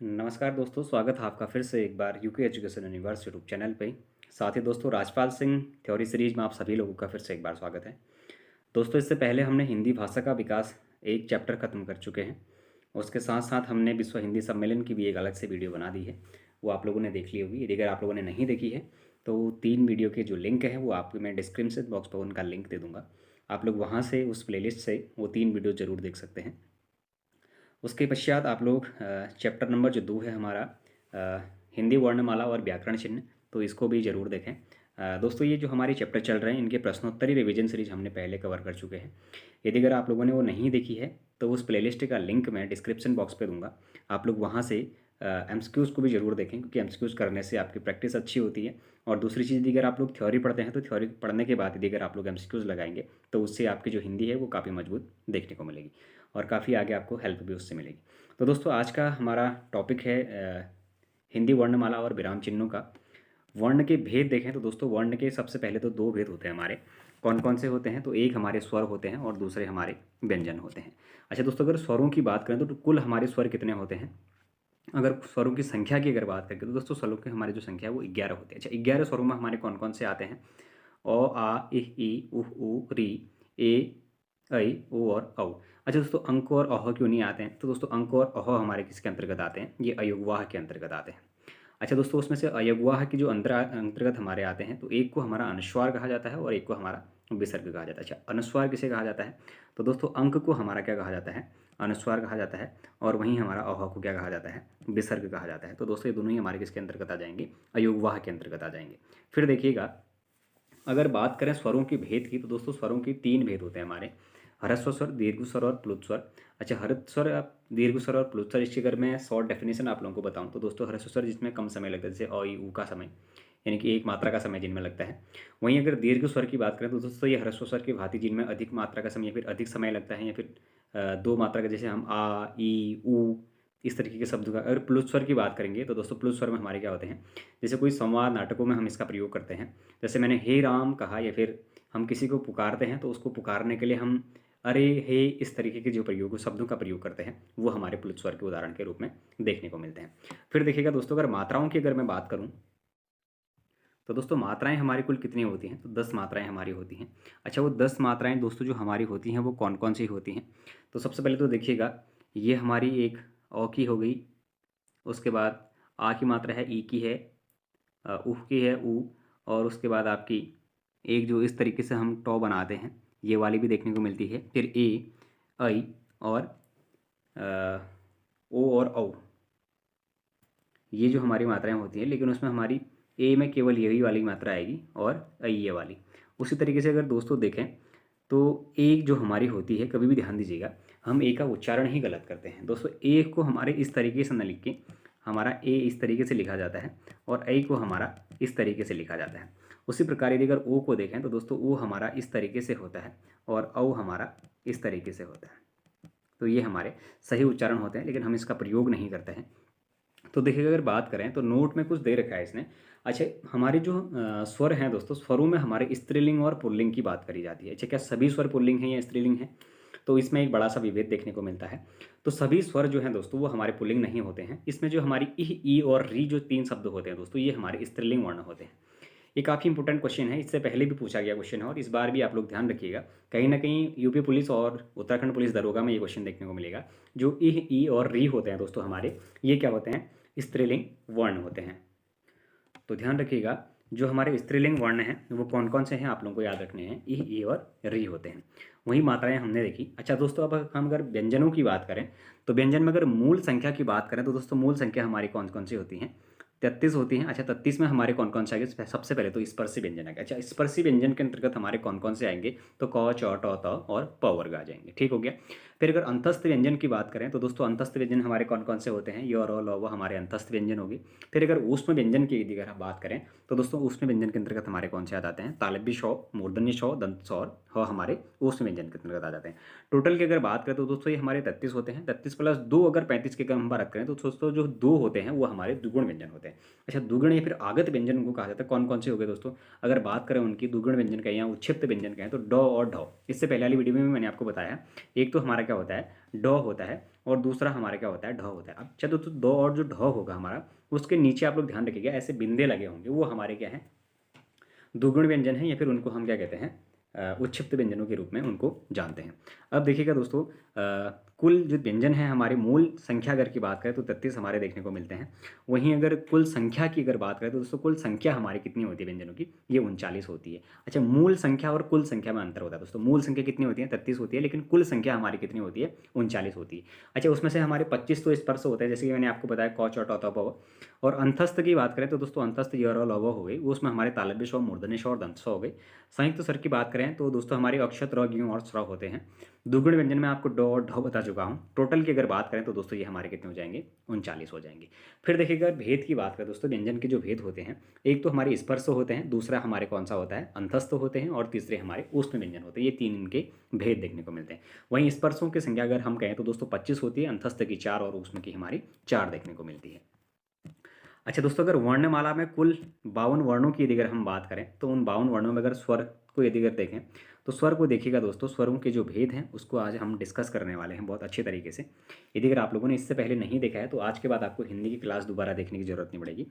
नमस्कार दोस्तों, स्वागत है आपका फिर से एक बार UK education universe YouTube channel पे। साथ ही दोस्तों, राजपाल सिंह थ्योरी सीरीज में आप सभी लोगों का फिर से एक बार स्वागत है। दोस्तों, इससे पहले हमने हिंदी भाषा का विकास एक चैप्टर खत्म कर चुके हैं। उसके साथ साथ हमने विश्व हिंदी सम्मेलन की भी एक अलग से वीडियो बना दी है, वो आप लोगों ने देख ली होगी। यदि अगर आप लोगों ने नहीं देखी है तो 3 वीडियो के जो लिंक है वो आपको मैं डिस्क्रिप्शन बॉक्स पर उनका लिंक दे दूँगा। आप लोग वहाँ से उस प्लेलिस्ट से वो 3 वीडियो ज़रूर देख सकते हैं। उसके पश्चात आप लोग चैप्टर नंबर जो 2 है हमारा, हिंदी वर्णमाला और व्याकरण चिन्ह, तो इसको भी ज़रूर देखें। दोस्तों, ये जो हमारे चैप्टर चल रहे हैं इनके प्रश्नोत्तरी रिवीजन सीरीज हमने पहले कवर कर चुके हैं। यदि अगर आप लोगों ने वो नहीं देखी है तो उस प्लेलिस्ट का लिंक मैं डिस्क्रिप्शन बॉक्स पे दूंगा। आप लोग वहाँ से एमसीक्यूज़ को भी ज़रूर देखें, क्योंकि एमसीक्यूज़ करने से आपकी प्रैक्टिस अच्छी होती है। और दूसरी चीज़, यदि अगर आप लोग थ्योरी पढ़ते हैं तो थ्योरी पढ़ने के बाद यदि अगर आप लोग एमसीक्यूज़ लगाएंगे तो उससे आपकी जो हिंदी है वो काफ़ी मजबूत देखने को मिलेगी और काफ़ी आगे आपको हेल्प भी उससे मिलेगी। तो दोस्तों, आज का हमारा टॉपिक है हिंदी वर्णमाला और विराम चिन्हों का। वर्ण के भेद देखें तो दोस्तों, वर्ण के सबसे पहले तो 2 भेद होते हैं हमारे। कौन कौन से होते हैं? तो एक हमारे स्वर होते हैं और दूसरे हमारे व्यंजन होते हैं। अच्छा दोस्तों, अगर स्वरों की बात करें तो कुल हमारे स्वर कितने होते हैं? अगर स्वरों की संख्या की अगर बात करें तो दोस्तों, स्वरों की हमारी जो संख्या है वो 11 होती है। अच्छा, 11 स्वरों में हमारे कौन कौन से आते हैं? अ, आ, इह, ई, उह, ऊ, री, ए, ऐ, ओ और औ। अच्छा दोस्तों, अंक और अह क्यों नहीं आते हैं? तो दोस्तों, अंक और अह हमारे किसके अंतर्गत आते हैं? ये अयोगवाह के अंतर्गत आते हैं। अच्छा दोस्तों, उसमें से अयगवाह की जो अंतर्गत हमारे आते हैं, तो एक को हमारा अनुस्वार कहा जाता है और एक को हमारा विसर्ग कहा जाता है। अच्छा, अनुस्वार किसे कहा जाता है? तो दोस्तों, अंक को हमारा क्या कहा जाता है? अनुस्वार कहा जाता है। और वहीं हमारा अह को क्या कहा जाता है? विसर्ग कहा जाता है। तो दोस्तों, ये दोनों ही हमारे किसके अंतर्गत आ जाएंगे? अयोगवाह के अंतर्गत आ जाएंगे। फिर देखिएगा, अगर बात करें स्वरों के भेद की तो दोस्तों, स्वरों के 3 भेद होते हैं हमारे। ह्रस्व स्वर, दीर्घ स्वर और प्लुत स्वर। अच्छा, ह्रस्व स्वर, दीर्घ स्वर और प्लुत स्वर, इसकी अगर मैं शॉर्ट डेफिनेशन आप लोगों को बताऊं तो दोस्तों, ह्रस्व स्वर जिसमें कम समय लगता है, जैसे अ, ई, ऊ का समय, यानी कि एक मात्रा का समय जिनमें लगता है। वहीं अगर दीर्घ स्वर की बात करें तो दोस्तों, ये ह्रस्व स्वर की भांति जिनमें अधिक मात्रा का समय या फिर अधिक समय लगता है, या फिर 2 मात्रा का, जैसे हम आ, ई, ऊ, इस तरीके के शब्द का। अगर प्लुत स्वर की बात करेंगे तो दोस्तों, प्लुत स्वर में हमारे क्या होते हैं? जैसे कोई संवाद नाटकों में हम इसका प्रयोग करते हैं। जैसे मैंने हे राम कहा, या फिर हम किसी को पुकारते हैं तो उसको पुकारने के लिए हम अरे, हे, इस तरीके के जो प्रयोग शब्दों का प्रयोग करते हैं वो हमारे प्लुत स्वर के उदाहरण के रूप में देखने को मिलते हैं। फिर देखिएगा दोस्तों, अगर मात्राओं की अगर मैं बात करूं तो दोस्तों, मात्राएं हमारी कुल कितनी होती हैं? तो 10 मात्राएं हमारी होती हैं। अच्छा, वो 10 मात्राएं दोस्तों जो हमारी होती हैं वो कौन कौन सी होती हैं? तो सबसे पहले तो देखिएगा, ये हमारी एक अ की हो गई। उसके बाद आ की मात्रा है, ई की है, उह की है, ऊ। और उसके बाद आपकी एक जो इस तरीके से हम टॉ बनाते हैं, ये वाली भी देखने को मिलती है। फिर ए, ऐ और ओ और औ, ये जो हमारी मात्राएं होती हैं, लेकिन उसमें हमारी ए में केवल यही वाली मात्रा आएगी और ऐ ये वाली। उसी तरीके से अगर दोस्तों देखें तो ए जो हमारी होती है, कभी भी ध्यान दीजिएगा, हम ए का उच्चारण ही गलत करते हैं दोस्तों। ए को हमारे इस तरीके से न लिख के हमारा ए इस तरीके से लिखा जाता है और ऐ को हमारा इस तरीके से लिखा जाता है। उसी प्रकार यदि अगर ओ को देखें तो दोस्तों, ओ हमारा इस तरीके से होता है और औ हमारा इस तरीके से होता है। तो ये हमारे सही उच्चारण होते हैं, लेकिन हम इसका प्रयोग नहीं करते हैं। तो देखिए, अगर बात करें तो नोट में कुछ दे रखा है इसने। अच्छा, हमारे जो स्वर हैं दोस्तों, स्वरों में हमारे स्त्रीलिंग और पुल्लिंग की बात करी जाती है। अच्छा, क्या सभी स्वर पुल्लिंग हैं या स्त्रीलिंग हैं? तो इसमें एक बड़ा सा विभेद देखने को मिलता है। तो सभी स्वर जो हैं दोस्तों वो हमारे पुल्लिंग नहीं होते हैं। इसमें जो हमारी इह, ई और री जो 3 शब्द होते हैं दोस्तों, ये हमारे स्त्रीलिंग वर्ण होते हैं। ये काफ़ी इंपॉर्टेंट क्वेश्चन है, इससे पहले भी पूछा गया क्वेश्चन है और इस बार भी आप लोग ध्यान रखिएगा। कहीं ना कहीं यूपी पुलिस और उत्तराखंड पुलिस दरोगा में ये क्वेश्चन देखने को मिलेगा। जो इह, ई और री होते हैं दोस्तों हमारे, ये क्या होते हैं? स्त्रीलिंग वर्ण होते हैं। तो ध्यान रखिएगा, जो हमारे स्त्रीलिंग वर्ण हैं वो कौन कौन से हैं आप लोगों को याद रखने हैं। ई, ई और री होते हैं। वही मात्राएं हमने देखी। अच्छा दोस्तों, अब हम अगर व्यंजनों की बात करें तो व्यंजन में अगर मूल संख्या की बात करें तो दोस्तों, मूल संख्या हमारी कौन कौन सी होती हैं? 33 होती हैं। अच्छा, 33 में हमारे कौन कौन से आएंगे? सबसे पहले तो स्पर्शी व्यंजन आएगा। अच्छा, स्पर्शी व्यंजन के अंतर्गत हमारे कौन कौन से आएंगे? तो क, च, ट, त और प वर्ग आ जाएंगे। ठीक हो गया। फिर अगर अंतस्थ व्यंजन की बात करें तो दोस्तों, अंतस्थ व्यंजन हमारे कौन कौन से होते हैं? य, र, ल, व हमारे अंतस्थ व्यंजन होगी। फिर अगर ऊष्म व्यंजन की यदि अगर हम बात करें तो दोस्तों, ऊष्म व्यंजन के अंतर्गत हमारे कौन से आ जाते हैं? तालव्य श, मूर्धन्य श, दंत स और ह हमारे ऊष्म व्यंजन के अंतर्गत आ जाते हैं। टोटल की अगर बात करें तो दोस्तों, ये हमारे 33 होते हैं। 33 प्लस 2 अगर 35 के अगर हम बात करें तो दोस्तों, जो 2 होते हैं वो हमारे दुगुण व्यंजन होते हैं। अच्छा, दुगुण या फिर आगत व्यंजन उनको कहा जाता है। कौन कौन से हो गए दोस्तों? अगर बात करें उनकी दुगुण व्यंजन का या उच्छिप्त व्यंजन का है तो ड और ढ। इससे पहले वाली वीडियो में मैंने आपको बताया, एक तो हमारा क्या होता है? ड होता है और दूसरा हमारा क्या होता है, ढ होता है। अब चलो तो दो और जो ढ होगा हमारा, उसके नीचे आप लोग ध्यान रखिएगा ऐसे बिंदे लगे होंगे, वो हमारे क्या हैं, दुगुण व्यंजन है, या फिर उनको हम क्या कहते हैं, उच्छिप्त व्यंजनों के रूप में उनको जानते हैं। अब देखिएगा दोस्तों, कुल जो व्यंजन है हमारे मूल संख्या अगर की बात करें तो 33 हमारे देखने को मिलते हैं। वहीं अगर कुल संख्या की अगर बात करें तो दोस्तों कुल संख्या हमारी कितनी होती है व्यंजनों की, ये 39 होती है। अच्छा, मूल संख्या और कुल संख्या में अंतर होता है दोस्तों। मूल संख्या कितनी होती है, 33 होती है, लेकिन कुल संख्या हमारी कितनी होती है, 39 होती है। अच्छा, उसमें से हमारे 25 तो स्पर्श होते हैं, जैसे कि मैंने आपको बताया क च ट त प। और अंतस्थ की बात करें तो दोस्तों अंतस्थ य र ल व हो गई, वो उसमें हमारे तालव्य स्व, मूर्धन्य स्व और दंत स्व हो गई। संयुक्त स्वर की बात करें तो दोस्तों हमारे अक्षत र, ज्ञ और स्र होते हैं। दुगुण व्यंजन में आपको ड और ढ बता चुका हूँ। टोटल की अगर बात करें तो दोस्तों ये हमारे कितने हो जाएंगे, 39 हो जाएंगे। फिर देखिएगा भेद की बात करें दोस्तों, व्यंजन के जो भेद होते हैं, एक तो हमारे स्पर्श होते हैं, दूसरा हमारे कौन सा होता है, अंतस्थ होते हैं, और तीसरे हमारे ऊष्म व्यंजन होते हैं। ये तीन इनके भेद देखने को मिलते हैं। वहीं स्पर्शों की संख्या अगर हम कहें तो दोस्तों 25 होती है, अंतस्थ की 4 और ऊष्म की हमारी 4 देखने को मिलती है। अच्छा दोस्तों, अगर वर्णमाला में कुल 52 वर्णों की यदि अगर हम बात करें तो उन 52 वर्णों में अगर स्वर को यदि अगर देखें तो स्वर को देखिएगा दोस्तों, स्वरों के जो भेद हैं उसको आज हम डिस्कस करने वाले हैं बहुत अच्छे तरीके से। यदि अगर आप लोगों ने इससे पहले नहीं देखा है तो आज के बाद आपको हिंदी की क्लास दोबारा देखने की जरूरत नहीं पड़ेगी।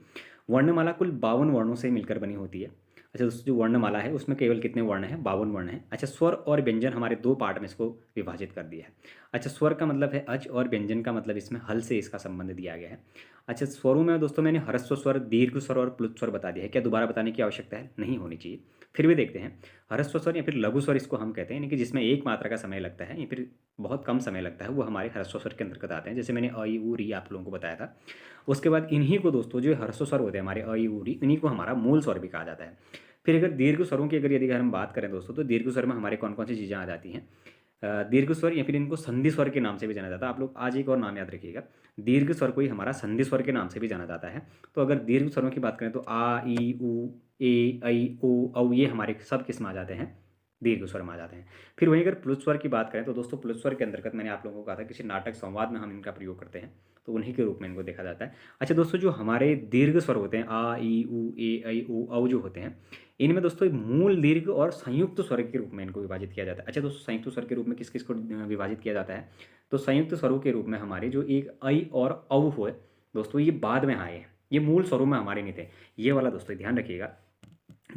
वर्णमाला कुल 52 वर्णों से मिलकर बनी होती है। अच्छा दोस्तों, जो वर्णमाला है उसमें केवल कितने वर्ण हैं, 52 वर्ण हैं। अच्छा, स्वर और व्यंजन हमारे दो पार्ट में इसको विभाजित कर दिया है। अच्छा, स्वर का मतलब है अच, और व्यंजन का मतलब इसमें हल से इसका संबंध दिया गया है। अच्छा, स्वरों में दोस्तों मैंने ह्रस्व स्वर, दीर्घ स्वर और प्लुत स्वर बता दिया है। क्या दोबारा बताने की आवश्यकता है, नहीं होनी चाहिए। फिर भी देखते हैं, ह्रस्व स्वर या फिर लघु स्वर इसको हम कहते हैं, यानी कि जिसमें एक मात्रा का समय लगता है या फिर बहुत कम समय लगता है, वो हमारे ह्रस्व स्वर के अंतर्गत आते हैं। जैसे मैंने अ, ई, उ, री आप लोगों को बताया था। उसके बाद इन्हीं को दोस्तों, जो ह्रस्व स्वर होते हैं हमारे अ, ई, उ, री, इन्हीं को हमारा मूल स्वर भी कहा जाता है। फिर अगर दीर्घ स्वरों की अगर यदि हम बात करें दोस्तों, तो दीर्घ स्वर में हमारे कौन कौन सी चीज़ें आ जाती हैं, दीर्घ स्वर या फिर इनको संधि स्वर के नाम से भी जाना जाता है। आप लोग आज एक और नाम याद रखिएगा, दीर्घ स्वर को ही हमारा संधि स्वर के नाम से भी जाना जाता है। तो अगर दीर्घ स्वरों की बात करें तो आ, ई, उ, ए, ऐ, ओ, औ, ये हमारे सब किस में आ जाते हैं, दीर्घ स्वर में आ जाते हैं। फिर वहीं अगर प्लुत स्वर की बात करें तो दोस्तों प्लुत स्वर के अंतर्गत मैंने आप लोगों को कहा था किसी नाटक संवाद में हम इनका प्रयोग करते हैं, तो उन्हीं के रूप में इनको देखा जाता है। अच्छा दोस्तों, जो हमारे दीर्घ स्वर होते हैं आ, ई, उ, ए, ऐ, ओ, औ जो होते हैं, इनमें दोस्तों एक मूल, दीर्घ और संयुक्त स्वर के रूप में इनको विभाजित किया जाता है। अच्छा दोस्तों, संयुक्त स्वर के रूप में किस किस को विभाजित किया जाता है, तो संयुक्त स्वरों के रूप में हमारे जो एक ऐ और औ हुए दोस्तों, ये बाद में आए हैं, ये मूल स्वरों में हमारे नहीं थे। ये वाला दोस्तों ध्यान रखिएगा,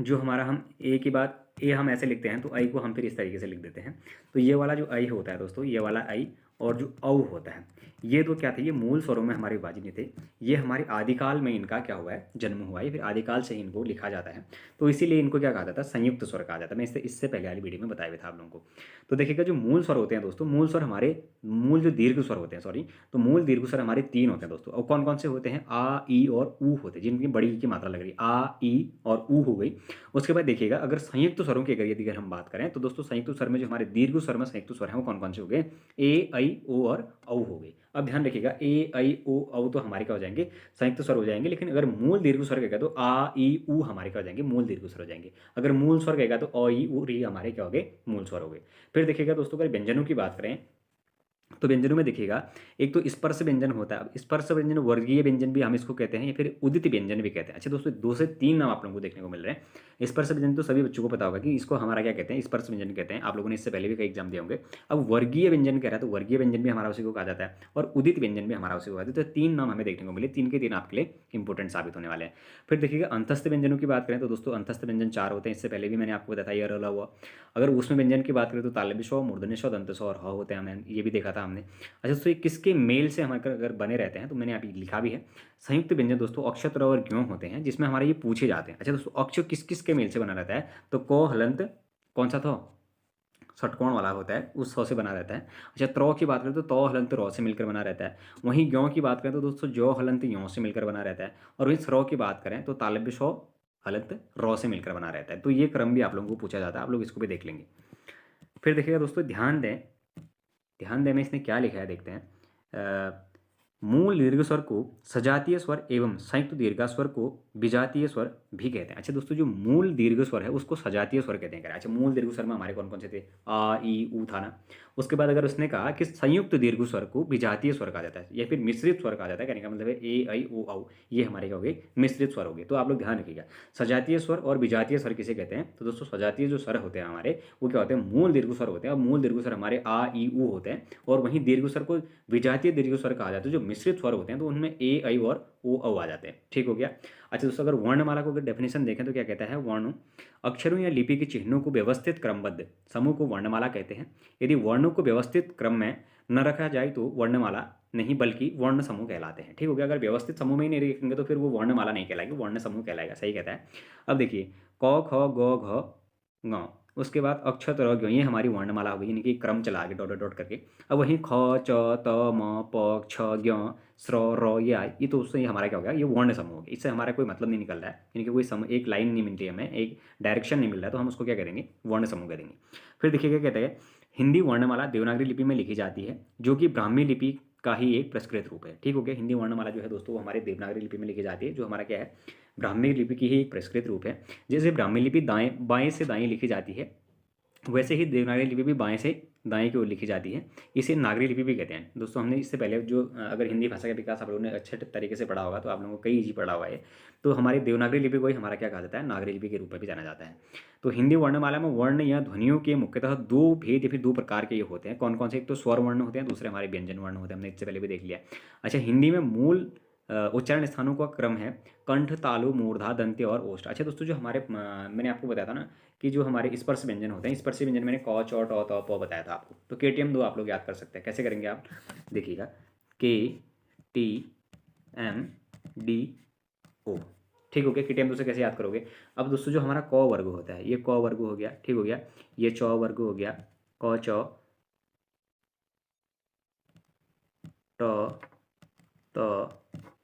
जो हमारा हम ए की बात, ए हम ऐसे लिखते हैं तो आई को हम फिर इस तरीके से लिख देते हैं। तो ये वाला जो आई होता है दोस्तों, ये वाला आई और जो औ होता है, ये तो क्या थे, ये मूल स्वरों में हमारे विभाजित नहीं थे। ये हमारे आदिकाल में इनका क्या हुआ है, जन्म हुआ है, फिर आदिकाल से इनको लिखा जाता है। तो इसीलिए इनको क्या कहा जाता है, संयुक्त स्वर कहा जाता है। मैं इससे पहले वाली वीडियो में बताया हुआ था आप लोगों को। तो देखिएगा, जो मूल स्वर होते हैं दोस्तों, मूल स्वर हमारे, मूल जो दीर्घ स्वर होते हैं, सॉरी, तो मूल दीर्घ स्वर हमारे 3 होते हैं दोस्तों। और कौन कौन से होते हैं, आ, ई और ऊ होते हैं, जिनकी बड़ी ई की मात्रा लग रही है, आ, ई और ऊ हो गई। उसके बाद देखिएगा, अगर संयुक्त स्वरों की यदि हम बात करें तो दोस्तों संयुक्त स्वर में जो हमारे दीर्घ स्वर में संयुक्त स्वर हैं वो कौन कौन से हो गए, ए, ऐ, ओ और औ हो गए। अब ध्यान रखिएगा, ए, ऐ, ओ, औ तो हमारे क्या हो जाएंगे, संयुक्त स्वर हो जाएंगे। लेकिन अगर मूल दीर्घ स्वर कहेगा तो आ, ई, ऊ हमारे क्या हो जाएंगे, मूल दीर्घ स्वर हो जाएंगे। अगर मूल स्वर कहेगा तो अ, ई, उ, री हमारे क्या हो गए, मूल स्वर हो गए। फिर देखिएगा दोस्तों, अगर व्यंजनों की बात करें तो व्यंजनों में देखिएगा, एक तो स्पर्श व्यंजन होता है। अब स्पर्श व्यंजन, वर्गीय व्यंजन भी हम इसको कहते हैं, या फिर उदित व्यंजन भी कहते हैं। अच्छा दोस्तों, 2 से 3 नाम आप लोगों को देखने को मिल रहे हैं। स्पर्श व्यंजन तो सभी बच्चों को पता होगा कि इसको हमारा क्या कहते हैं, स्पर्श व्यंजन कहते हैं। आप लोगों ने इससे पहले भी कई एग्जाम दिए होंगे। अब वर्गीय व्यंजन कह रहा है तो वर्गीय व्यंजन भी हमारा उसी को कहा जाता है, और उदित व्यंजन भी हमारा उसी को कहा जाता है। तो 3 नाम हमें देखने को मिले, 3 के 3 आपके लिए इंपॉर्टेंट साबित होने वाले हैं। फिर देखिएगा, अंतस्थ व्यंजनों की बात करें तो दोस्तों अंतस्थ व्यंजन 4 होते हैं। इससे पहले भी मैंने आपको बताया ये रला हुआ। अगर ऊष्म व्यंजन की बात करें तो तालव्य स्व, मूर्धन्य स्व, दंत स्व और ह होते हैं, हमने ये भी देखा था हमने। अच्छा दोस्तों, ये किसके मेल से हमारे अगर बने रहते हैं तो मैंने अभी लिखा भी है। संयुक्त व्यंजन दोस्तों अक्षत, र और ज्ञ होते हैं, जिसमें हमारे ये पूछे जाते हैं। अच्छा दोस्तों, अक्ष किस किस के मेल से बना रहता है, तो क, हलंत, कौन सा था, षटकोण वाला होता है, उस सौ से बना रहता है। अच्छा, त्र की बात करें तो तौ, हलंत, रौ से मिलकर बना रहता है। वहीं ज्ञ की बात करें तो दोस्तों जौ, हलंत, यों से मिलकर बना रहता है। और वहीं स्र की बात करें तो तालव्य स्व, हलंत, रौ से मिलकर बना रहता है। तो ये क्रम भी आप लोगों को पूछा जाता है, आप लोग इसको भी देख लेंगे। फिर देखिएगा दोस्तों, ध्यान दें, ध्यान दें में इसने क्या लिखा है देखते हैं। मूल दीर्घ स्वर को सजातीय स्वर एवं संयुक्त दीर्घा स्वर को विजातीय स्वर भी कहते हैं। अच्छा दोस्तों, जो मूल दीर्घ स्वर है उसको सजातीय स्वर कहते हैं। अच्छा, मूल दीर्घ स्वर में हमारे कौन कौन से थे? आ ई ऊ था ना। उसके बाद अगर उसने कहा कि संयुक्त दीर्घ स्वर को विजातीय स्वर कहा जाता है या फिर मिश्रित स्वर कहा जाता है, कहने का मतलब है ए ऐ ओ औ, ये हमारे क्या हो गए? मिश्रित स्वर हो गए। तो आप लोग ध्यान रखिएगा, सजातीय स्वर और विजातीय स्वर किसे कहते हैं? तो दोस्तों सजातीय जो स्वर होते हैं हमारे, वो क्या होते हैं? मूल दीर्घ स्वर होते हैं। और मूल दीर्घ स्वर हमारे आ ई ऊ होते हैं। और वहीं दीर्घ स्वर को विजातीय दीर्घ स्वर कहा जाता है। जो मिश्रित स्वर होते हैं तो उनमें ए ऐ और ओ औ आ जाते हैं। ठीक हो गया। अच्छा दोस्तों, अगर वर्णमाला को अगर डेफिनेशन देखें तो क्या कहता है? वर्ण अक्षरों या लिपि के चिन्हों को व्यवस्थित क्रमबद्ध समूह को वर्णमाला कहते हैं। यदि वर्णों को व्यवस्थित क्रम में न रखा जाए तो वर्णमाला नहीं बल्कि वर्ण समूह कहलाते हैं। ठीक हो गया। अगर व्यवस्थित समूह में ही नहीं रखेंगे तो फिर वो वर्णमाला नहीं कहलाएगी, वर्ण समूह कहलाएगा। सही कहता है। अब देखिए, क ख ग घ ङ, उसके बाद अक्ष त र ज्ञ, ये हमारी वर्णमाला हो गई, यानी कि क्रम चला आगे डॉट डॉट डॉट करके। अब वहीं ख च त म प छ ज्ञ स्र र ये आए, ये तो उससे हमारा क्या हो गया? ये वर्ण समूह हो गया। इससे हमारा कोई मतलब नहीं निकल रहा है, यानी कि कोई एक लाइन नहीं मिलती हमें, एक डायरेक्शन नहीं मिल रहा है, तो हम उसको क्या करेंगे? वर्ण समूह करेंगे। फिर देखिए क्या कहते हैं, हिंदी वर्णमाला देवनागरी लिपि में लिखी जाती है, जो कि ब्राह्मी लिपि का ही एक परिष्कृत रूप है। ठीक हो गया। हिंदी वर्णमाला जो है दोस्तों वो हमारे देवनागरी लिपि में लिखी जाती है, जो हमारा क्या है? ब्राह्मी लिपि की ही एक परिष्कृत रूप है। जैसे ब्राह्मी लिपि दाएं बाएं से दाएं लिखी जाती है, वैसे ही देवनागरी लिपि भी बाएं से दाएं की ओर लिखी जाती है। इसे नागरी लिपि भी कहते हैं। दोस्तों हमने इससे पहले जो अगर हिंदी भाषा का विकास आप लोगों ने अच्छे तरीके से पढ़ा होगा तो आप लोगों को कई इजी पढ़ा हुआ है। तो हमारी देवनागरी लिपि को ही हमारा क्या कहा जाता है? नागरी लिपि के रूप में भी जाना जाता है। तो हिंदी वर्णमाला में वर्ण या ध्वनियों के मुख्यतः दो भेद या फिर दो प्रकार के ये होते हैं। कौन कौन से? एक तो स्वर वर्ण होते हैं, दूसरे हमारे व्यंजन वर्ण होते हैं। हमने इससे पहले भी देख लिया। अच्छा, हिंदी में मूल उच्चारण स्थानों का क्रम है कंठ, तालु, मूर्धा, दंत्य और ओष्ठ। अच्छा दोस्तों, जो हमारे मैंने आपको बताया था ना कि जो हमारे स्पर्श व्यंजन होते हैं, स्पर्श व्यंजन मैंने क च ट त प बताया था आपको। तो KTM 2 आप लोग याद कर सकते हैं। कैसे करेंगे आप? देखिएगा, KTM D O। ठीक हो गया। KTM 2 से कैसे याद करोगे? अब दोस्तों जो हमारा क वर्ग होता है, ये क वर्ग हो गया। ठीक हो गया। ये च वर्ग हो गया, क च ट त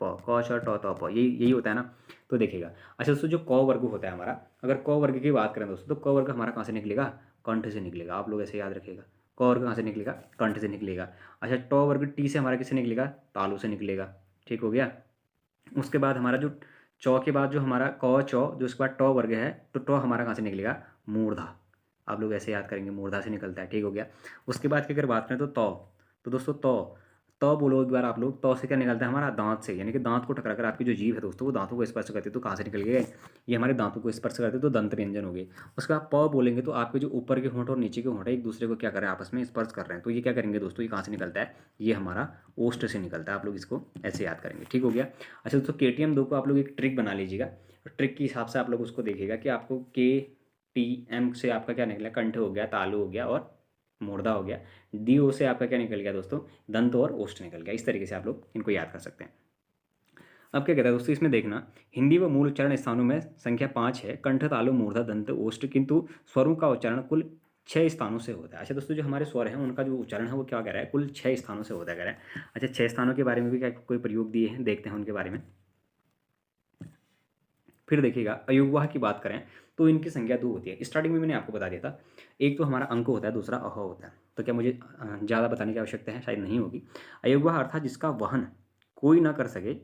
प, क छ ट त प, यही होता है ना। तो देखिएगा, अच्छा दोस्तों जो क वर्ग होता है हमारा, अगर क वर्ग की बात करें दोस्तों, तो क वर्ग हमारा कहाँ से निकलेगा? कंठ से निकलेगा। आप लोग ऐसे याद रखिएगा, क वर्ग कहाँ से निकलेगा? कंठ से निकलेगा। अच्छा, ट वर्ग टी से हमारा किससे निकलेगा? तालु से निकलेगा। ठीक हो गया। उसके बाद हमारा जो चौ के बाद जो हमारा क चौ, जो उसके बाद ट वर्ग है, तो ट हमारा कहाँ से निकलेगा? मूर्धा। आप लोग ऐसे याद करेंगे, मूर्धा से निकलता है। ठीक हो गया। उसके बाद की अगर बात करें तो दोस्तों त बोलो एक बार आप लोग। त से क्या निकलता है हमारा? दांत से, यानी कि दांत को टकरा कर आपकी जो जीभ है दोस्तों वो दांतों को स्पर्श करती है, तो कहाँ से निकल गए? ये हमारे दांतों को स्पर्श करते, तो दंत व्यंजन हो गए। उसके बाद प बोलेंगे तो आपके जो ऊपर के होंठ और नीचे के होंठ है एक दूसरे को क्या कर रहे हैं? आपस में स्पर्श कर रहे हैं। तो ये क्या करेंगे दोस्तों? ये कहाँ से निकलता है? ये हमारा ओष्ठ से निकलता है। आप लोग इसको ऐसे याद करेंगे। ठीक हो गया। अच्छा दोस्तों, KTM 2 को आप लोग एक ट्रिक बना लीजिएगा। ट्रिक के हिसाब से आप लोग उसको देखिएगा कि आपको KTM से आपका क्या निकला? कंठ हो गया, तालु हो गया और मूर्धा हो गया। DO से आपका क्या निकल गया दोस्तों? दंत और ओष्ठ निकल गया। इस तरीके से आप लोग इनको याद कर सकते हैं। अब क्या कहता है दोस्तों, इसमें देखना, हिंदी व मूल उच्चारण स्थानों में संख्या 5 है, कंठ, तालु, मूर्धा, दंत, ओष्ठ, किंतु स्वरों का उच्चारण कुल 6 स्थानों से होता है। अच्छा दोस्तों, जो हमारे स्वर हैं उनका जो उच्चारण है वो क्या कह रहा है? कुल 6 स्थानों से होता है कह रहा है। अच्छा, 6 स्थानों के बारे में भी क्या कोई प्रयोग दिए हैं? देखते हैं उनके बारे में। फिर देखिएगा, अयुग्वाह की बात करें तो इनकी संख्या 2 होती है। स्टार्टिंग में मैंने आपको बता दिया था, एक तो हमारा अंक होता है, दूसरा अह होता है। तो क्या मुझे ज़्यादा बताने की आवश्यकता है? शायद नहीं होगी। अयुग्वाह अर्थात जिसका वहन कोई ना कर सके।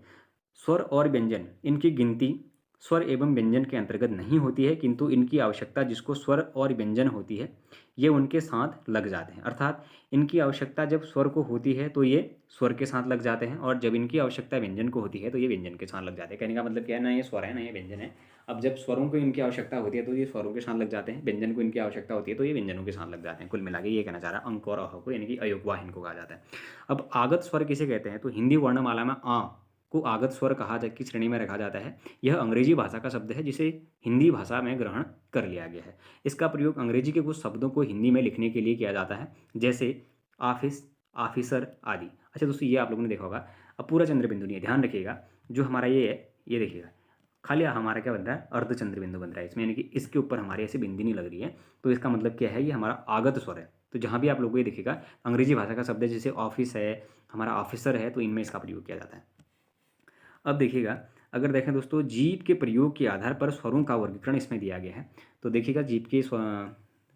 स्वर और व्यंजन इनकी गिनती स्वर एवं व्यंजन के अंतर्गत नहीं होती है, किंतु इनकी आवश्यकता जिसको स्वर और व्यंजन होती है ये उनके साथ लग जाते हैं। अर्थात इनकी आवश्यकता जब स्वर को होती है तो ये स्वर के साथ लग जाते हैं, और जब इनकी आवश्यकता व्यंजन को होती है तो ये व्यंजन के साथ लग जाते हैं। कहने का मतलब क्या है? ना ये स्वर है ना ये व्यंजन है। अब जब स्वरों को इनकी आवश्यकता होती है तो ये स्वरों के साथ लग जाते हैं, व्यंजन को इनकी आवश्यकता होती है तो ये व्यंजनों के साथ लग जाते हैं। कुल मिला के ये कहना चाह रहा है अंक और अह को, यानी कि अयोगवाह इनको कहा जाता है। अब आगत स्वर किसे कहते हैं? तो हिंदी वर्णमाला में आ को आगत स्वर कहा की श्रेणी में रखा जाता है। यह अंग्रेजी भाषा का शब्द है जिसे हिंदी भाषा में ग्रहण कर लिया गया है। इसका प्रयोग अंग्रेजी के कुछ शब्दों को हिंदी में लिखने के लिए किया जाता है, जैसे ऑफिस, ऑफिसर आदि। अच्छा दोस्तों, ये आप लोगों ने देखा होगा। अब पूरा चंद्र बिंदु नहीं है, ध्यान रखिएगा। जो हमारा ये है, ये देखिएगा, खाली हमारा क्या बन रहा है? अर्धचंद्र बिंदु बन रहा है इसमें, यानी कि इसके ऊपर हमारी ऐसी बिंदी नहीं लग रही है। तो इसका मतलब क्या है? ये हमारा आगत स्वर है। तो जहाँ भी आप लोगों को ये दिखेगा अंग्रेजी भाषा का शब्द है, जैसे ऑफिस है, हमारा ऑफिसर है, तो इनमें इसका प्रयोग किया जाता है। अब देखिएगा, अगर देखें दोस्तों जीभ के प्रयोग के आधार पर स्वरों का वर्गीकरण इसमें दिया गया है। तो देखिएगा जीभ के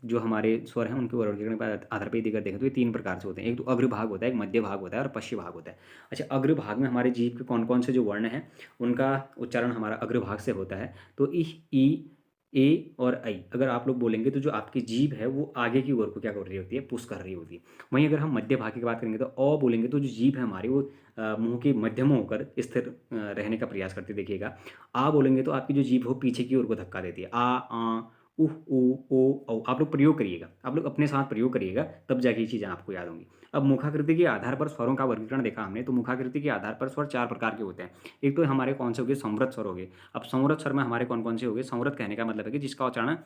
जो हमारे स्वर हैं उनके वर्गीकरण के आधार पर यदि अगर देखें तो ये 3 प्रकार से होते हैं। एक तो अग्रभाग होता है, एक मध्य भाग होता है और पश्चिम भाग होता है। अच्छा, अग्रभाग में हमारे जीभ के कौन कौन से जो वर्ण हैं उनका उच्चारण हमारा अग्रभाग से होता है। तो इ, ई, ए और ऐ अगर आप लोग बोलेंगे तो जो आपकी जीभ है वो आगे की ओर को क्या कर रही होती है, पुश कर रही होती है। वहीं अगर हम मध्य भाग की बात करेंगे तो अ बोलेंगे तो जो जीभ है हमारी वो मुंह के मध्य में होकर स्थिर रहने का प्रयास करती है। देखिएगा, आ बोलेंगे तो आपकी जो जीभ हो पीछे की ओर को धक्का देती है। आ उह ऊ ओ औ। आप लोग प्रयोग करिएगा, आप लोग अपने साथ प्रयोग करिएगा, तब जाके ये चीज़ें आपको याद होंगी। अब मुखाकृति के आधार पर स्वरों का वर्गीकरण देखा हमने, तो मुखाकृति के आधार पर स्वर 4 प्रकार के होते हैं। एक तो हमारे कौन से हो गए, संवृत स्वर हो गए। अब संवृत स्वर में हमारे कौन कौन से हो गए, संवृत कहने का मतलब है कि जिसका उच्चारण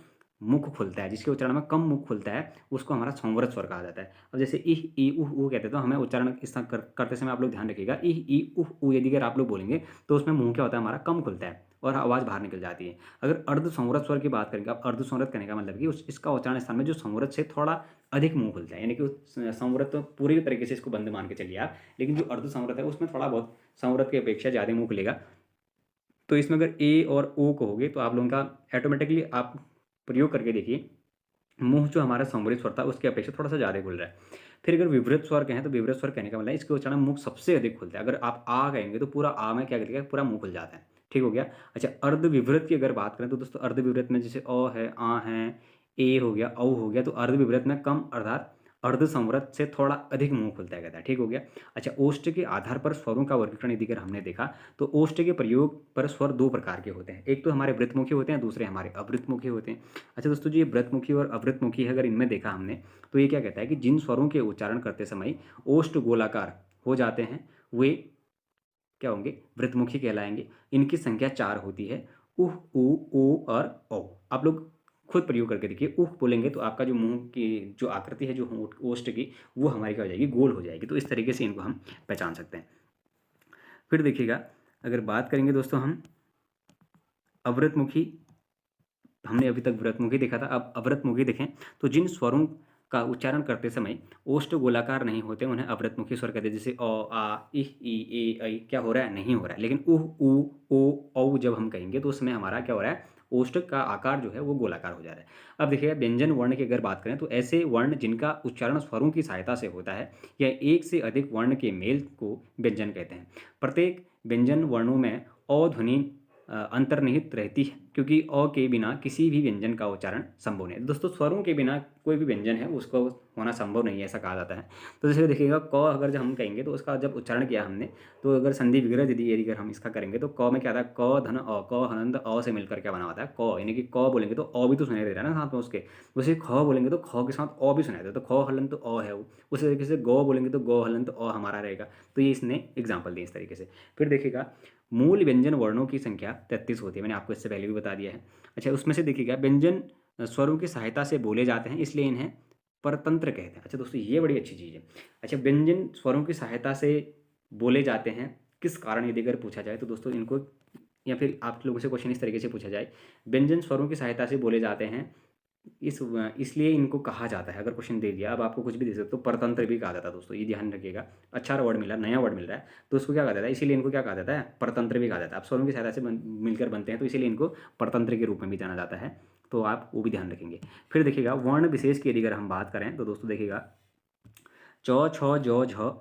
मुख खुलता है, जिसके उच्चारण में कम मुख खुलता है, उसको हमारा संवृत स्वर कहा जाता है। अब जैसे इह ई उह ऊ कहते हैं तो हमें उच्चारण इस तरह करते समय आप लोग ध्यान रखिएगा, इह ई उह ऊ यदि अगर आप लोग बोलेंगे तो उसमें मुंह क्या होता है, हमारा कम खुलता है और आवाज़ बाहर निकल जाती है। अगर अर्ध संवृत स्वर की बात करेंगे, अब अर्ध संवृत कहने का मतलब कि उस इसका उच्चारण स्थान में जो संवृत से थोड़ा अधिक मुंह खुलता है, यानी कि संवृत तो पूरी तरीके से इसको बंद मान के चलिए आप, लेकिन जो अर्ध संवृत है उसमें थोड़ा बहुत संवृत की अपेक्षा ज़्यादा मुंह खुलेगा। तो इसमें अगर ए और ओ कहोगे तो आप लोगों का ऑटोमेटिकली आप प्रयोग करके देखिए, मुंह जो हमारा संवरित स्वर था उसकी अपेक्षा थोड़ा सा ज़्यादा खुल रहा है। फिर अगर विवृत स्वर कहें तो विवृत स्वर कहने का मतलब है इसके उच्चारण मुख सबसे अधिक खुलता है। अगर आप आ कहेंगे तो पूरा आ में क्या करिएगा, पूरा मुंह खुल जाता है। ठीक हो गया। अच्छा, अर्ध विवृत की अगर बात करें तो दोस्तों अर्ध विवृत में जैसे अ है, आ है, ए हो गया, औ हो गया, तो अर्ध विवृत में कम अर्थात अर्ध संवृत से थोड़ा अधिक मुंह खुलता है कहता है। ठीक हो गया। अच्छा, ओष्ठ के आधार पर स्वरों का वर्गीकरण यदि अगर हमने देखा तो ओष्ठ के प्रयोग पर स्वर 2 प्रकार के होते हैं। एक तो हमारे वृत्तमुखी होते हैं, दूसरे हमारे अवृत्तमुखी होते हैं। अच्छा दोस्तों, जो ये व्रतमुखी और अवृतमुखी है अगर इनमें देखा हमने तो ये क्या कहता है कि जिन स्वरों के उच्चारण करते समय ओष्ठ गोलाकार हो जाते हैं वे क्या होंगे, व्रतमुखी कहलाएंगे। इनकी संख्या 4 होती है, उह ऊ ओ और औ। आप लोग खुद प्रयोग करके देखिए, उह बोलेंगे तो आपका जो मुंह की जो आकृति है जो ओष्ठ की वो हमारी क्या हो जाएगी, गोल हो जाएगी। तो इस तरीके से इनको हम पहचान सकते हैं। फिर देखिएगा, अगर बात करेंगे दोस्तों हम अवृतमुखी, हमने अभी तक व्रतमुखी देखा था, अब अवृतमुखी देखें तो जिन स्वरों का उच्चारण करते समय ओष्ठ गोलाकार नहीं होते उन्हें अवृतमुखी स्वर कहते हैं। जैसे अ आ इह ई ए ऐ क्या हो रहा है, नहीं हो रहा है। लेकिन उह ऊ ओ औ जब हम कहेंगे तो उसमें हमारा क्या हो रहा है, ओष्ठ का आकार जो है वो गोलाकार हो जा रहा है। अब देखिएगा, व्यंजन वर्ण की अगर बात करें तो ऐसे वर्ण जिनका उच्चारण स्वरों की सहायता से होता है या एक से अधिक वर्ण के मेल को व्यंजन कहते हैं। प्रत्येक व्यंजन वर्णों में अ ध्वनि अंतर्निहित रहती है, क्योंकि अ के बिना किसी भी व्यंजन का उच्चारण संभव नहीं है। दोस्तों, स्वरों के बिना कोई भी व्यंजन है उसको होना संभव नहीं है, ऐसा कहा जाता है। तो जैसे देखिएगा, क अगर जब हम कहेंगे तो उसका जब उच्चारण किया हमने तो अगर संधि विग्रह यदि अगर हम इसका करेंगे तो क में क्या आता है, क धन अ, क हलंत अ से मिलकर क्या बना होता है, क। यानी कि क बोलेंगे तो अ भी तो सुनाई दे रहा है ना साथ में उसके। वैसे ख बोलेंगे तो ख के साथ अ भी सुनाई देता है, तो ख हलंत अ है वो। उसी तरीके से ग बोलेंगे तो ग हलंत अ हमारा रहेगा। तो ये इसने एग्जाम्पल दिए इस तरीके से। फिर देखिएगा, मूल व्यंजन वर्णों की संख्या 33 होती है, मैंने आपको इससे पहले भी बता दिया है। अच्छा, उसमें से देखिएगा, व्यंजन स्वरों की सहायता से बोले जाते हैं इसलिए इन्हें परतंत्र कहते हैं। अच्छा दोस्तों, ये बड़ी अच्छी चीज़ है। अच्छा, व्यंजन स्वरों की सहायता से बोले जाते हैं किस कारण यदि अगर पूछा जाए तो दोस्तों इनको, या फिर आप लोगों से क्वेश्चन इस तरीके से पूछा जाए, व्यंजन स्वरों की सहायता से बोले जाते हैं इसलिए इनको कहा जाता है। अगर क्वेश्चन दे दिया, अब आपको कुछ भी दे सकते तो परतंत्र भी कहा जाता है दोस्तों, ये ध्यान रखिएगा। अच्छा वर्ड मिला, नया वर्ड मिल रहा है तो उसको क्या कहा जाता है, इसीलिए इनको क्या कहा जाता है, परतंत्र भी कहा जाता है। आप स्वरों की सहायता से मिलकर बनते हैं तो इसीलिए इनको परतंत्र के रूप में भी जाना जाता है। तो आप वो भी ध्यान रखेंगे। फिर देखिएगा, वर्ण विशेष की यदि अगर हम बात करें तो दोस्तों देखिएगा, चौ छ जौ झ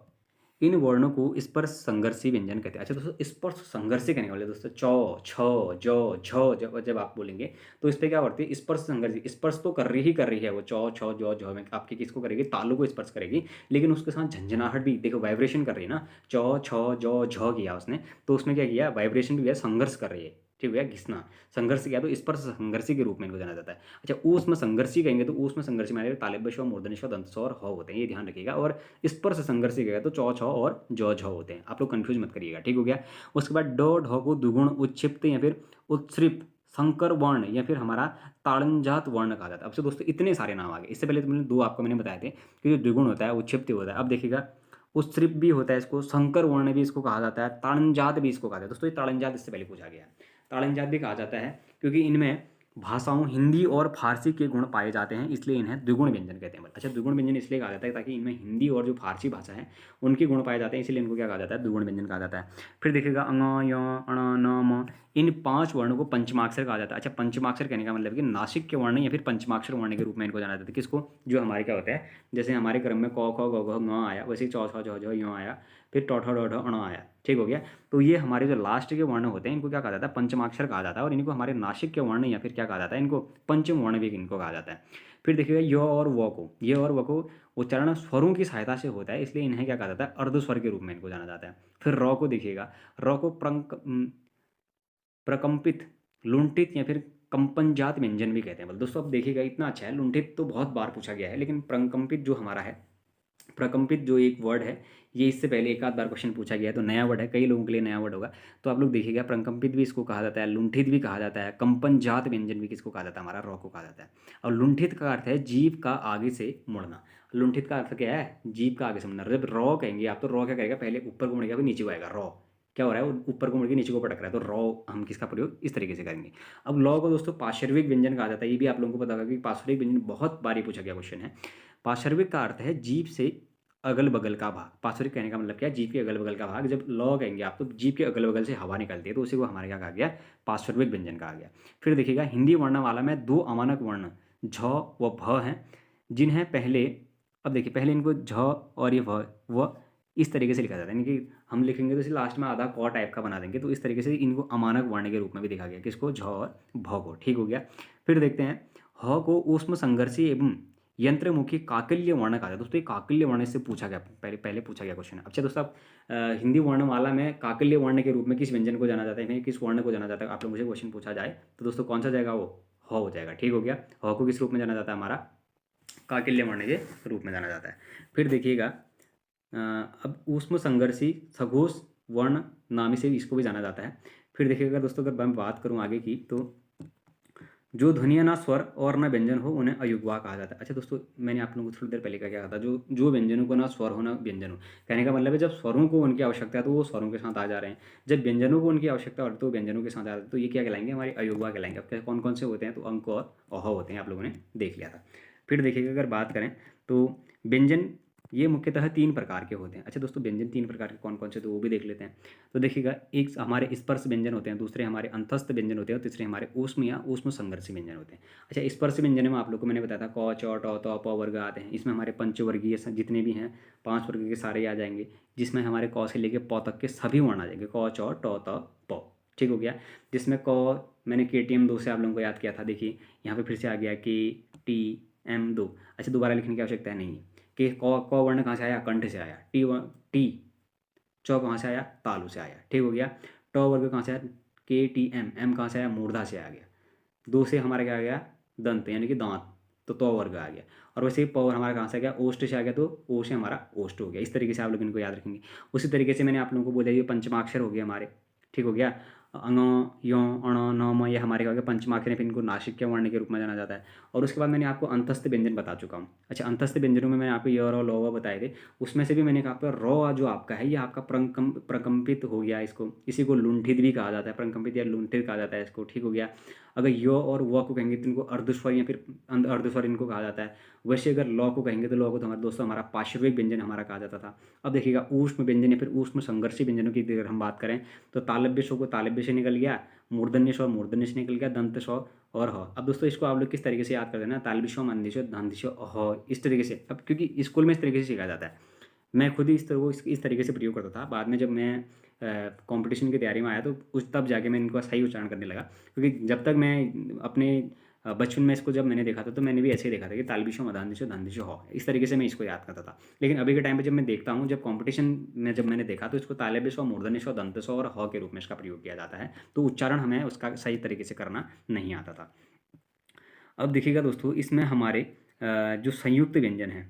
इन वर्णों को स्पर्श संघर्षी व्यंजन कहते हैं। अच्छा दोस्तों, स्पर्श संघर्षी कहने वाले दोस्तों चौ छ जौ झ जब आप बोलेंगे तो इस पर क्या करती है, स्पर्श संघर्षी। स्पर्श तो कर रही है वो चौ छ जौ झ में आपके किसको करेगी, तालु को स्पर्श करेगी, लेकिन उसके साथ झंझनाहट भी, देखो वाइब्रेशन कर रही है ना। चौ छ जौ झ किया उसने तो उसमें क्या किया, वाइब्रेशन भी किया, संघर्ष कर रही है। ठीक है, घिसना, संघर्ष किया तो स्पर्श संघर्षी के रूप में इनको जाना जाता है। अच्छा, ऊष्म संघर्षी कहेंगे तो ऊष्म संघर्षी माने तालव्य मूर्धन्य दंत और ह होते हैं, ये ध्यान रखिएगा। और स्पर्श संघर्षी कहेगा तो चौ छ और जौ झ होते हैं, आप लोग कंफ्यूज मत करिएगा। ठीक हो गया। उसके बाद डो ढ को दुगुण उच्छिप्त या फिर उत्सृप संकर वर्ण या फिर हमारा ताड़नजात वर्ण कहा जाता है। अब से दोस्तों इतने सारे नाम आ गए। इससे पहले तो मैंने 2 आपको मैंने बताए थे कि जो द्विगुण होता है, उच्छिप्त होता है। अब देखिएगा, उत्सृप भी होता है, इसको संकर वर्ण भी इसको कहा जाता है, ताड़नजात भी इसको कहा जाता है। दोस्तों ये ताड़नजात इससे पहले पूछा गया है, ताड़नजात भी कहा जाता है क्योंकि इनमें भाषाओं हिंदी और फारसी के गुण पाए जाते हैं, इसलिए इन्हें द्विगुण व्यंजन कहते हैं। अच्छा, द्विगुण व्यंजन इसलिए कहा जाता है ताकि इनमें हिंदी और जो फारसी भाषा है उनके गुण पाए जाते हैं, इसलिए इनको क्या कहा जाता है, द्विगुण व्यंजन कहा जाता है। फिर देखिएगा अंग य अण न म, इन 5 वर्णों को पंचमाक्षर कहा जाता है। अच्छा, पंचमाक्षर कहने का मतलब कि नासिक के वर्ण या फिर पंचमाक्षर वर्ण के रूप में इनको जाना जाता है। किसको? जो हमारे क्या होता है, जैसे हमारे क्रम में क ख ग घ ङ आया, वैसे चौ छ झ झ य आया, फिर ट ठ ड ढ अण आया। ठीक हो गया। तो ये हमारे जो लास्ट के वर्ण होते हैं इनको क्या कहा जाता है, पंचमाक्षर कहा जाता है। और इनको हमारे नासिक के वर्ण या फिर क्या कहा जाता है, इनको पंचम वर्ण भी इनको कहा जाता है। फिर देखिएगा य और व को, ये और व को उच्चारण स्वरों की सहायता से होता है, इसलिए इन्हें क्या कहा जाता है, अर्धस्वर के रूप में इनको जाना जाता है। फिर र को देखिएगा, र को प्रकंपित, लुंठित या फिर कंपनजात व्यंजन भी कहते हैं। बोल दोस्तों अब देखिएगा, इतना अच्छा है, लुंठित तो बहुत बार पूछा गया है, लेकिन प्रकंपित जो हमारा है, प्रकंपित जो एक वर्ड है, ये इससे पहले एक आध बार क्वेश्चन पूछा गया है, तो नया वर्ड है, कई लोगों के लिए नया वर्ड होगा। तो आप लोग देखिएगा, प्रकंपित भी इसको कहा जाता है, लुंठित भी कहा जाता है, कंपनजात व्यंजन भी किसको कहा जाता है, हमारा रॉ को कहा जाता है। और लुंठित का अर्थ है जीभ का आगे से मुड़ना। लुंठित का अर्थ क्या है, जीभ का आगे से मुड़ना। जब रॉ कहेंगे आप, तो रॉ क्या करेगा, पहले ऊपर को मुड़ेगा फिर नीचे को आएगा। रॉ क्या हो रहा है, वो ऊपर को मुड़ के नीचे को पटक रहा है, तो रॉ हम किसका प्रयोग इस तरीके से करेंगे। अब लॉ को दोस्तों पार्श्विक व्यंजन कहा जाता है, ये भी आप लोगों को पता होगा कि पार्श्विक व्यंजन बहुत बार ही पूछा गया क्वेश्चन है। पार्श्विक का अर्थ है जीभ से अगल बगल का भाग। पार्श्विक कहने का मतलब क्या है, जीभ के अगल बगल का भाग। जब लॉ कहेंगे आप, तो जीभ के अगल बगल से हवा निकलती है, तो उसी को हमारे क्या कहा गया, पार्श्विक व्यंजन कहा गया। फिर देखिएगा, हिंदी वर्णमाला में 2 अमानक वर्ण झ व भ हैं, जिन्हें पहले, अब देखिए पहले इनको झ और ये व इस तरीके से लिखा जाता है, यानी कि हम लिखेंगे तो इसे लास्ट में आधा क टाइप का बना देंगे, तो इस तरीके से इनको अमानक वर्ण के रूप में भी देखा गया, किसको, झ और भ को। ठीक हो गया। फिर देखते हैं, ह को ऊष्म संघर्षी एवं यंत्रमुखी काकल्य वर्ण कहा जाता है। दोस्तों ये काकल्य वर्ण से पूछा गया, पहले पूछा गया क्वेश्चन। अच्छा दोस्तों, अब हिंदी वर्णमाला में काकल्य वर्ण के रूप में किस व्यंजन को जाना जाता है, किस वर्ण को जाना जाता है, आप लोग मुझे क्वेश्चन पूछा जाए तो दोस्तों कौन सा जाएगा, वो ह हो जाएगा। ठीक हो गया। ह को किस रूप में जाना जाता है, हमारा काकल्य वर्ण के रूप में जाना जाता है। फिर देखिएगा, अब ऊष्म संघर्षी सघोष वर्ण नामी से इसको भी जाना जाता है। फिर देखिएगा दोस्तों, अगर मैं बात करूँ आगे की, तो जो ध्वनियाँ ना स्वर और ना व्यंजन हो उन्हें अयुग्मा कहा जाता है। अच्छा दोस्तों, मैंने आप लोगों को थोड़ी देर पहले क्या कहा था, जो व्यंजनों को ना स्वर हो ना व्यंजन हो, कहने का मतलब है जब स्वरों को उनकी आवश्यकता है तो वो स्वरों के साथ आ जा रहे हैं, जब व्यंजनों को उनकी आवश्यकता हो तो व्यंजनों के साथ आ रहे हैं, तो ये क्या कहलाएंगे, हमारे अयुग्मा कहलाएंगे। अब क्या कौन कौन से होते हैं, तो अंक और अह होते हैं, आप लोगों ने देख लिया था। फिर देखिएगा, अगर बात करें तो व्यंजन ये मुख्यतः 3 प्रकार के होते हैं। अच्छा दोस्तों, व्यंजन 3 प्रकार के कौन कौन से, तो वो भी देख लेते हैं। तो देखिएगा, एक हमारे स्पर्श व्यंजन होते हैं, दूसरे हमारे अंतस्थ व्यंजन होते हैं, और तीसरे हमारे ऊष्म या ऊष्म संघर्षी व्यंजन होते हैं। अच्छा, स्पर्श व्यंजन में आप लोग को मैंने बताया था क च ट त प वर्ग आते हैं, इसमें हमारे पंचवर्गीय जितने भी हैं 5 वर्ग के सारे आ जाएंगे, जिसमें हमारे क से लेके प तक के सभी वर्ण आ जाएंगे, क च ट त प। ठीक हो गया। जिसमें क मैंने KTM 2 से आप लोगों को याद किया था, देखिए यहाँ पे फिर से आ गया KTM 2। अच्छा, दोबारा लिखने की आवश्यकता नहीं है कि क वर्ण कहाँ से आया, कंठ से आया। टी चौ कहाँ से आया, तालु से आया। ठीक हो गया। ट वर्ग कहाँ से आया, KTM, एम कहाँ से आया, मूर्धा से आ गया। 2 से हमारा क्या आ गया, दंत यानी कि दांत, तो वर्ग आ गया। और वैसे ही पवर हमारा कहाँ से आ गया, ओष्ठ से आ गया, तो ओ से हमारा ओष्ठ हो गया। इस तरीके से आप लोग इनको याद रखेंगे। उसी तरीके से मैंने आप लोगों को बोला, ये पंचमाक्षर हो गए हमारे। ठीक हो गया। अंग यो अण न म, ये हमारे क्या हो गया, पंचमाक्षर है, फिर इनको नासिक के वर्ण के रूप में जाना जाता है। और उसके बाद मैंने आपको अंतस्थ व्यंजन बता चुका हूँ। अच्छा, अंतस्थ व्यंजनों में मैंने आपको य और लौ बताए थे, उसमें से भी मैंने कहा रॉ जो आपका है, ये आपका प्रकंपित हो गया, इसको इसी को लुंठित भी कहा जाता है, प्रकंपित या लुंठित कहा जाता है इसको। ठीक हो गया। अगर यो और व को कहेंगे तो इनको अर्धस्वर या फिर अर्धस्वर इनको कहा जाता है। वैसे अगर लॉ को कहेंगे तो लॉ को तो हमारे दोस्तों हमारा पार्श्विक व्यंजन हमारा कहा जाता था। अब देखिएगा, ऊष्म व्यंजन या फिर ऊष्म संघर्षी व्यंजनों की अगर हम बात करें, तो तालव्य स्व को तालव्य से निकल गया, मूर्धन्य स्व मूर्धन्य से निकल गया, दंत स्व और ह। अब दोस्तों इसको आप लोग किस तरीके से याद कर देना, तालव्य स्व, मंदी स्व, दंत स्व, ह, इस तरीके से। अब क्योंकि स्कूल में इस तरीके से सिखाया जाता है, मैं खुद ही इस तरीके से प्रयोग करता था। बाद में जब मैं कंपटीशन की तैयारी में आया, तो उस तब जाके मैं इनको सही उच्चारण करने लगा, क्योंकि जब तक मैं अपने बचपन में इसको जब मैंने देखा था, तो मैंने भी ऐसे ही देखा था कि तालबिशो मदानदिशो धानदिशो हो, इस तरीके से मैं इसको याद करता था। लेकिन अभी के टाइम पे जब मैं देखता हूँ, जब कंपटीशन में जब मैंने देखा, तो इसको तालबिशो, मूर्धन्यशो, दंतशो और ह के रूप में इसका प्रयोग किया जाता है, तो उच्चारण हमें उसका सही तरीके से करना नहीं आता था। अब देखिएगा दोस्तों, इसमें हमारे जो संयुक्त व्यंजन है,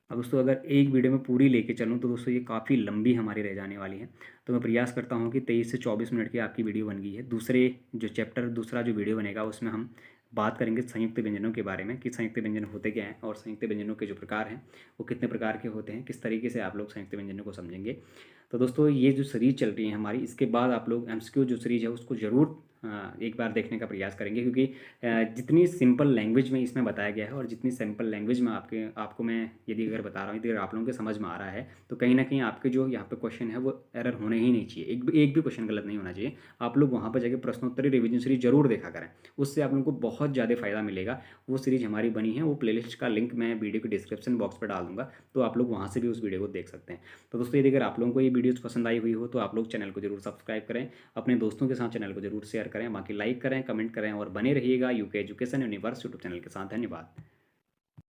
अब दोस्तों अगर एक वीडियो में पूरी लेके चलूँ तो दोस्तों ये काफ़ी लंबी हमारी रह जाने वाली है, तो मैं प्रयास करता हूँ कि 23 से 24 मिनट की आपकी वीडियो बन गई है। दूसरा जो वीडियो बनेगा उसमें हम बात करेंगे संयुक्त व्यंजनों के बारे में, कि संयुक्त व्यंजन होते क्या हैं और संयुक्त व्यंजनों के जो प्रकार हैं वो कितने प्रकार के होते हैं, किस तरीके से आप लोग संयुक्त व्यंजनों को समझेंगे। तो दोस्तों ये जो सीरीज चल रही है हमारी, इसके बाद आप लोग MCQ जो सीरीज है उसको ज़रूर एक बार देखने का प्रयास करेंगे, क्योंकि जितनी सिंपल लैंग्वेज में इसमें बताया गया है और जितनी सिंपल लैंग्वेज में आपको मैं यदि अगर बता रहा हूँ, यदि अगर आप लोगों के समझ में आ रहा है, तो कहीं ना कहीं आपके जो यहाँ पे क्वेश्चन है वो एरर होने ही नहीं चाहिए, एक भी क्वेश्चन गलत नहीं होना चाहिए। आप लोग वहाँ पर जाकर प्रश्नोत्तरी रिवीजन सीरीज जरूर देखा करें, उससे आप लोगों को बहुत ज़्यादा फ़ायदा मिलेगा। वो सीरीज हमारी बनी है, वो प्लेलिस्ट का लिंक मैं वीडियो के डिस्क्रिप्शन बॉक्स पर डाल दूँगा, तो आप लोग वहाँ से भी उस वीडियो को देख सकते हैं। तो दोस्तों यदि अगर आप लोगों को ये वीडियोज़ पसंद आई हुई हो तो आप लोग चैनल को जरूर सब्सक्राइब करें, अपने दोस्तों के साथ चैनल को जरूर शेयर करें, बाकी लाइक करें, कमेंट करें और बने रहिएगा UK education universe YouTube channel के साथ। धन्यवाद।